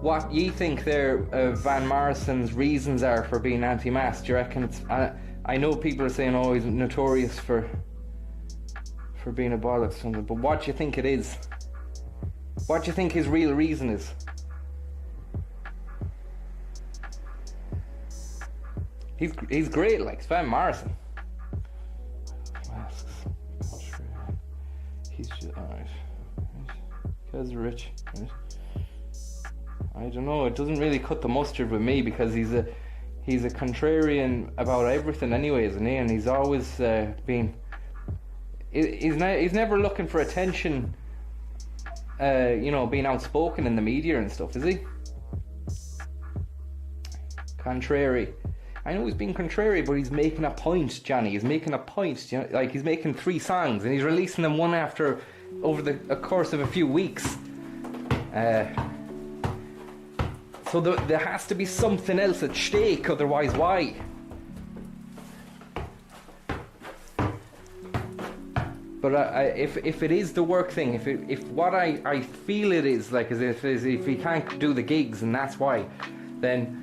what you think Van Morrison's reasons are for being anti-mask. Do you reckon it's? I know people are saying, oh, he's notorious for being a bollocks or something. But what do you think it is? What do you think his real reason is? He's great, like Van Morrison. He's just alright. Because rich. Right. I don't know. It doesn't really cut the mustard with me because he's a contrarian about everything, anyway, isn't he? And he's always been. He's never looking for attention. Being outspoken in the media and stuff, is he? Contrary. I know he's being contrary, but he's making a point, Johnny. He's making a point. You know, like he's making 3 songs and he's releasing them one after over the course of a few weeks. So there has to be something else at stake, otherwise why? But if it is the work thing, if what I feel it is, like as if he can't do the gigs and that's why, then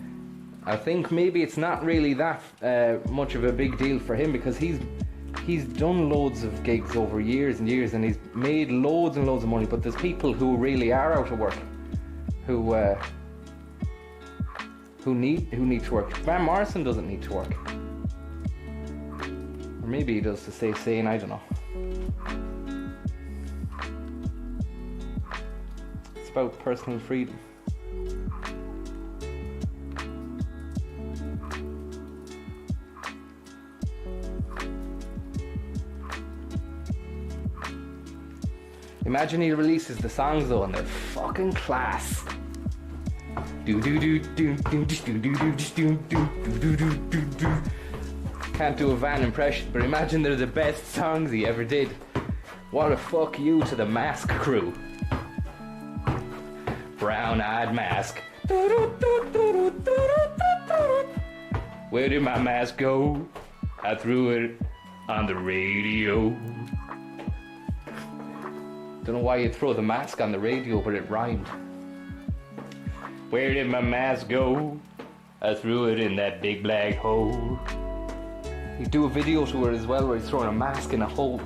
I think maybe it's not really that much of a big deal for him, because he's done loads of gigs over years and years and he's made loads and loads of money. But there's people who really are out of work, who need to work. Van Morrison doesn't need to work, or maybe he does to stay sane. I don't know. It's about personal freedom. Imagine he releases the songs though and they're fucking class. Can't do a Van impression, but imagine they're the best songs he ever did. What a fuck you to the Mask crew. Brown-eyed Mask. Where did my mask go? I threw it on the radio. Don't know why you'd throw the mask on the radio, but it rhymed. Where did my mask go? I threw it in that big black hole. He'd do a video to it as well where he's throwing a mask in a hole.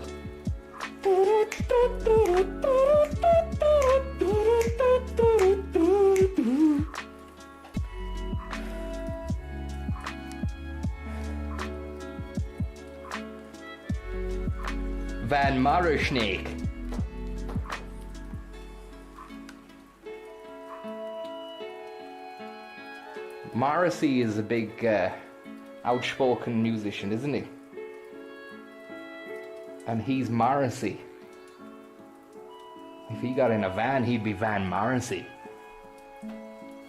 Van Marushnake. Morrissey is a big outspoken musician, isn't he? And he's Morrissey. If he got in a van, he'd be Van Morrissey.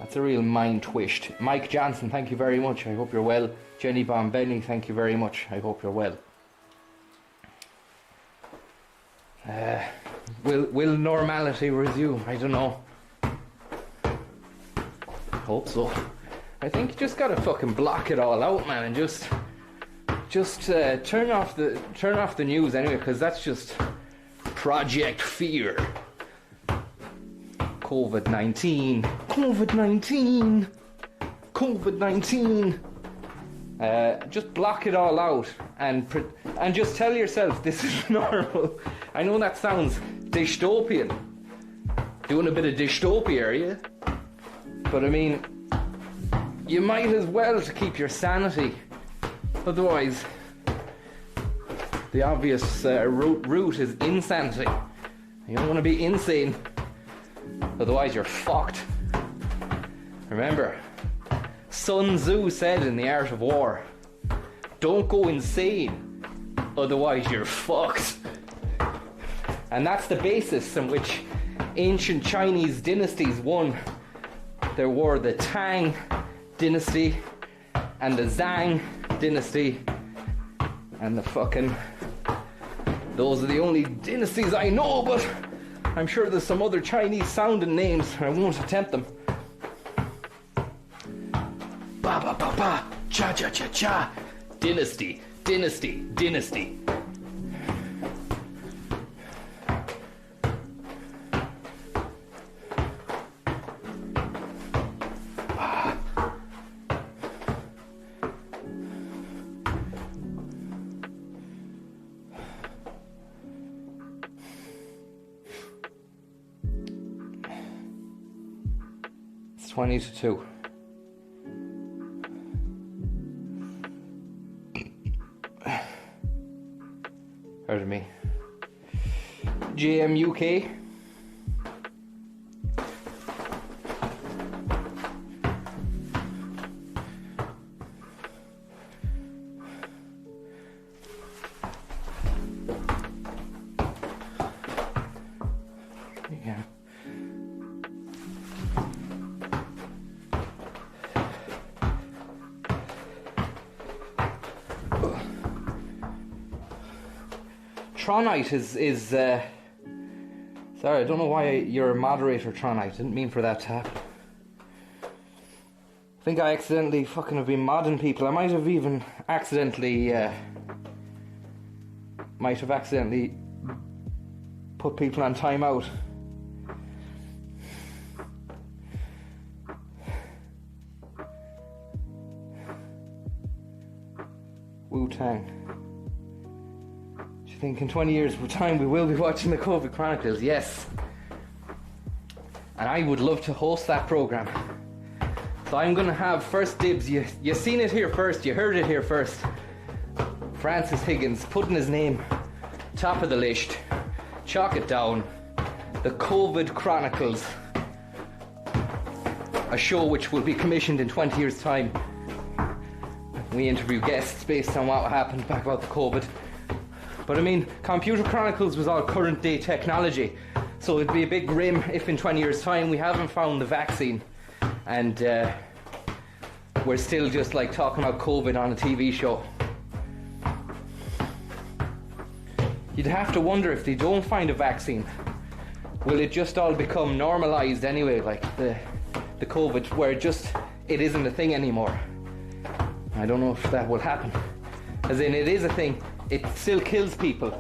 That's a real mind twist. Mike Johnson, thank you very much. I hope you're well. Jenny Bombelli, thank you very much. I hope you're well. Will normality resume? I don't know. Hope so. I think you just gotta fucking block it all out, man, and just turn off the news anyway, because that's just Project Fear. COVID-19. Just block it all out and just tell yourself this is normal. I know that sounds dystopian. Doing a bit of dystopia, are you? But I mean, you might as well to keep your sanity. Otherwise, the obvious route is insanity. You don't want to be insane. Otherwise, you're fucked. Remember, Sun Tzu said in The Art of War, don't go insane, otherwise you're fucked. And that's the basis on which ancient Chinese dynasties won. There were the Tang dynasty and the Zhang dynasty and the fucking... Those are the only dynasties I know, but I'm sure there's some other Chinese sounding names. I won't attempt them. Ba ba ba ba, cha cha cha cha. Dynasty, dynasty, dynasty. It's 20 to 2. Pardon me. JMUK. Yeah. Tronite is sorry, I don't know why you're a moderator, Tronite. Didn't mean for that to happen. I think I accidentally fucking have been modding people. I might have even accidentally put people on timeout. Wu-Tang. Do you think in 20 years' time we will be watching the COVID Chronicles? Yes. And I would love to host that program. So I'm going to have first dibs. You seen it here first. You heard it here first. Francis Higgins putting his name top of the list. Chalk it down. The COVID Chronicles. A show which will be commissioned in 20 years' time. We interview guests based on what happened back about the COVID. But I mean, Computer Chronicles was all current day technology. So it'd be a bit grim if in 20 years' time we haven't found the vaccine. And we're still just like talking about COVID on a TV show. You'd have to wonder, if they don't find a vaccine, will it just all become normalized anyway, like the COVID, where it isn't a thing anymore? I don't know if that will happen. As in, it is a thing, it still kills people,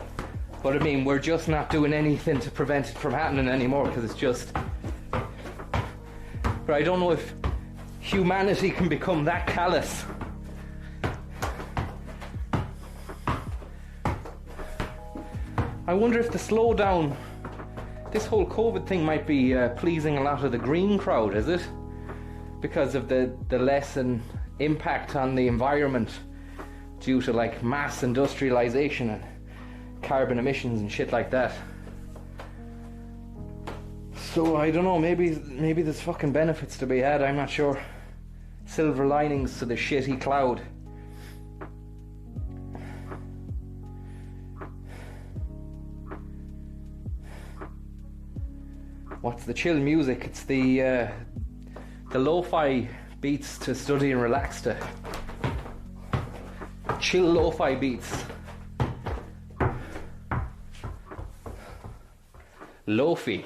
but I mean, we're just not doing anything to prevent it from happening anymore, because it's just... But I don't know if humanity can become that callous. I wonder if the slowdown, this whole COVID thing might be pleasing a lot of the green crowd, is it? Because of the lesson impact on the environment due to like mass industrialization and carbon emissions and shit like that. So I don't know, maybe there's fucking benefits to be had, I'm not sure. Silver linings to the shitty cloud. What's the chill music? It's the lo-fi beats to study and relax to. Chill lo-fi beats. Lo-fi.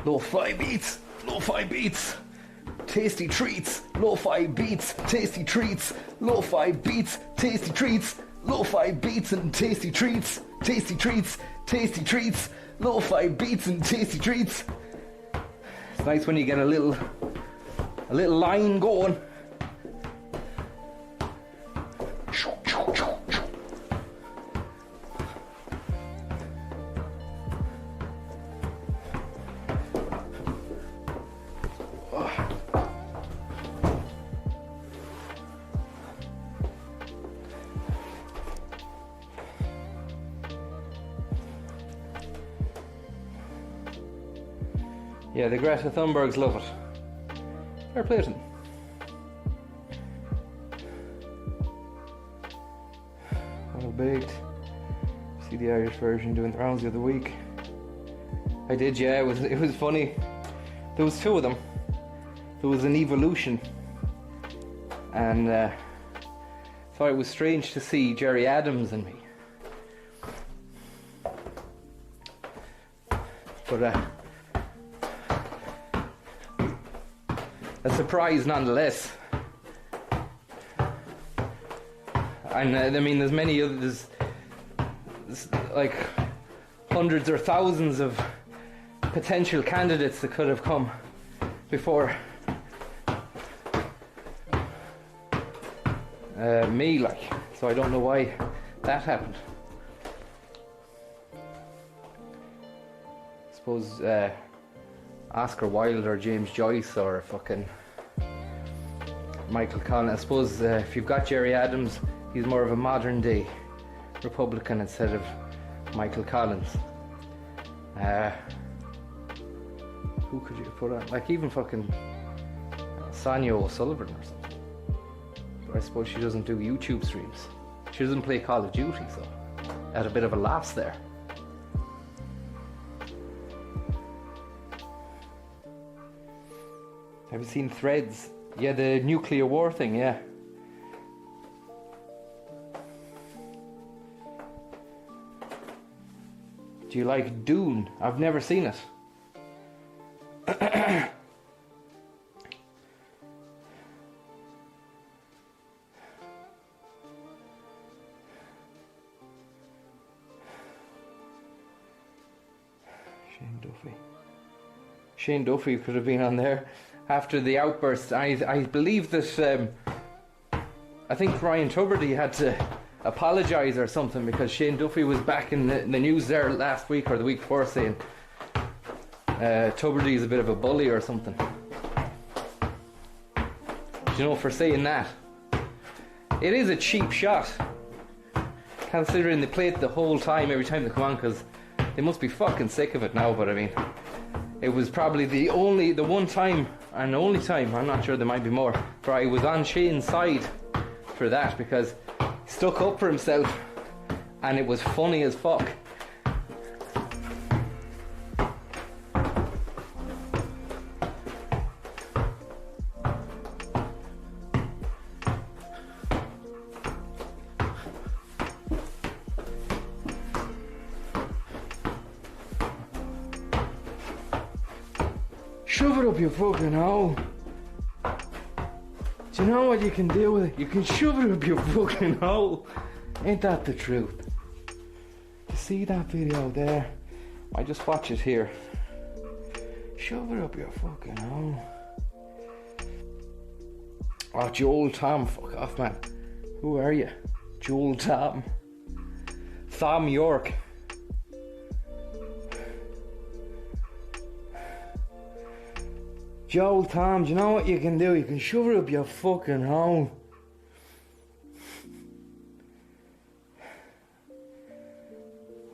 Lo-fi beats, lo-fi beats, tasty treats, lo-fi beats, tasty treats, lo-fi beats, tasty treats, lo-fi beats and tasty treats, tasty treats, tasty treats, lo-fi beats and tasty treats. It's nice when you get a little line going. Yeah, the Greta Thunbergs love it. Fair play to them. Well baked. See the Irish version doing the rounds the other week. I did, yeah. It was funny. There was two of them. There was an evolution, and thought it was strange to see Jerry Adams and me. But a surprise nonetheless. And I mean, there's many others, like hundreds or thousands of potential candidates that could have come before me, like, so I don't know why that happened. I suppose Oscar Wilde or James Joyce or fucking Michael Collins. I suppose if you've got Jerry Adams, he's more of a modern day Republican instead of Michael Collins. Who could you put on? Like even fucking Sonia O'Sullivan or something. But I suppose she doesn't do YouTube streams. She doesn't play Call of Duty, so at a bit of a loss there. Have you seen Threads? Yeah, the nuclear war thing, yeah. Do you like Dune? I've never seen it. Shane Duffy could have been on there after the outburst. I believe that I think Ryan Tuberty had to apologise or something because Shane Duffy was back in the news there last week or the week before saying Tuberty is a bit of a bully or something. You know, for saying that. It is a cheap shot, considering they play it the whole time every time they come on, because they must be fucking sick of it now. But I mean, it was probably the one time and only time, I'm not sure there might be more, where I was on Shane's side for that, because he stuck up for himself and it was funny as fuck. Shove it up your fucking hole. Do you know what you can do with it? You can shove it up your fucking hole. Ain't that the truth? You see that video there? I just watch it here. Shove it up your fucking hole. Oh, Joel Tom, fuck off, man. Who are you? Joel Tom. Thom Yorke. Joel Tom, do you know what you can do? You can shove it up your fucking hole.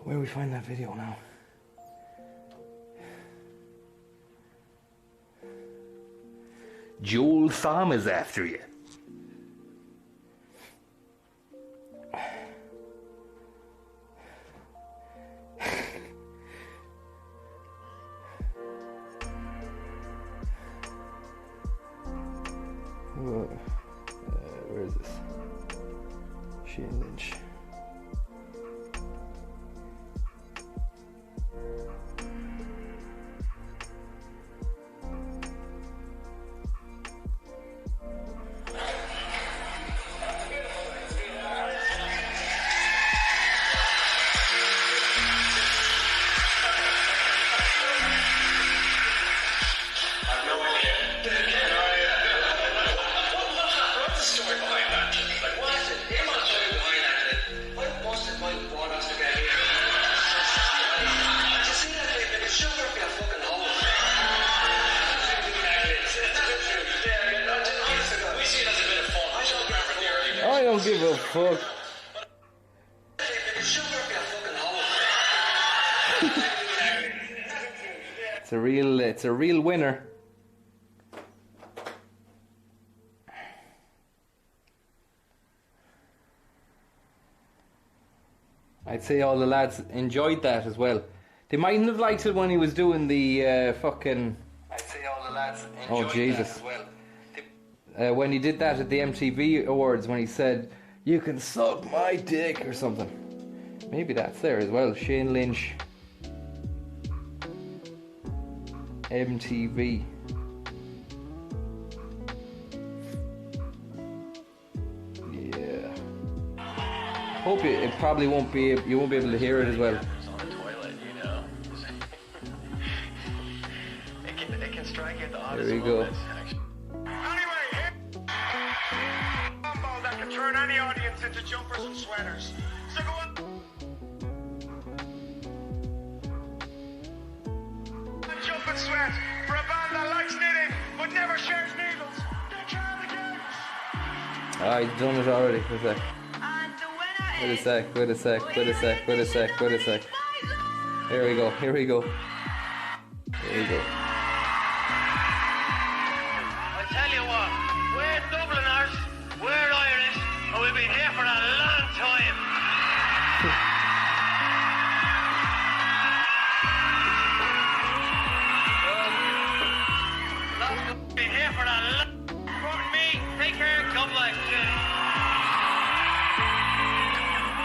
Where do we find that video now? Joel Thom is after you. Where is this? Shane Lynch. I don't give a fuck. It's a real winner. I'd say all the lads enjoyed that as well. They mightn't have liked it when he was doing the fucking... I'd say all the lads enjoyed that as well. When he did that at the MTV Awards, when he said, "You can suck my dick," or something. Maybe that's there as well. Shane Lynch. MTV. Yeah. Hope it probably won't be. You won't be able to hear it as well. On the toilet, you know. It can strike you at the oddest There we go. moments, actually. That can turn any audience into jumpers and sweaters. So go on. Jump and sweat for a band that likes knitting but never shares needles. They're Cardigans. I've done it already. Wait a sec. Wait a sec. Wait a sec. Wait a sec. Wait a sec. Here we go. Here we go. Here we go. I tell you what, we're Dubliners, we're Irish, and we've been here for a long time. Been here for a long time. Me, take care, come like shit.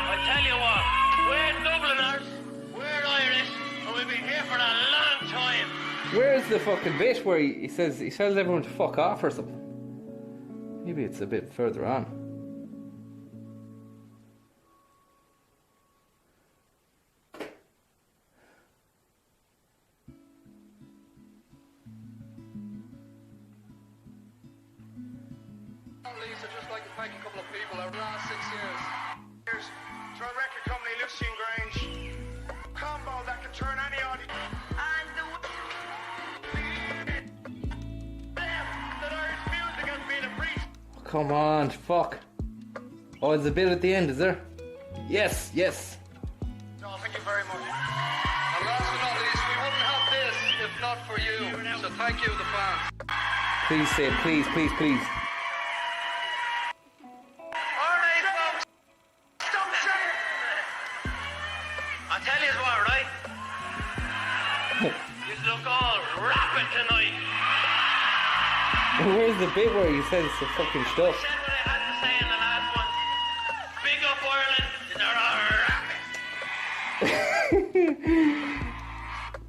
I tell you what, we're Dubliners, we're Irish, and we've been here for a long time. Where's the fucking bit where he tells everyone to fuck off or something? Maybe it's a bit further on. Lisa, just like to thank a couple of people over the last 6 years. Here's to our record company, Lucian Grange. Combo that can turn any audience. And that Irish music has been appreciated. Come on, fuck. Oh, there's a bit at the end, is there? Yes, yes. No, thank you very much. And last but not least, we wouldn't have this if not for you. So thank you, the fans. Please say it, please, please, please. Alright, folks. Stop saying. I'll tell you what, right? You look all rapid tonight. Where's the bit where he says the fucking stuff? Said what I had to say in the last one. Big up Ireland, they're all rapid.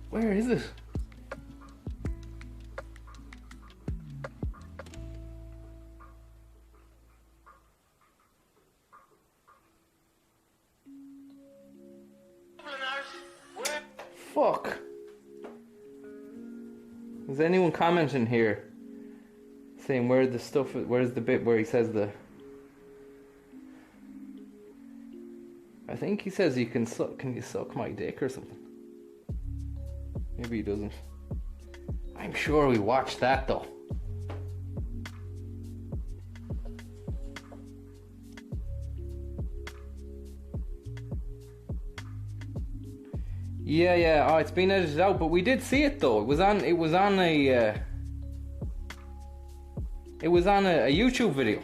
Where is it? Fuck. Is anyone commenting here? Saying where's the bit where he says the... I think he says can you suck my dick or something. Maybe he doesn't. I'm sure we watched that though. Yeah. Oh, it's been edited out, but we did see it though. It was on a YouTube video.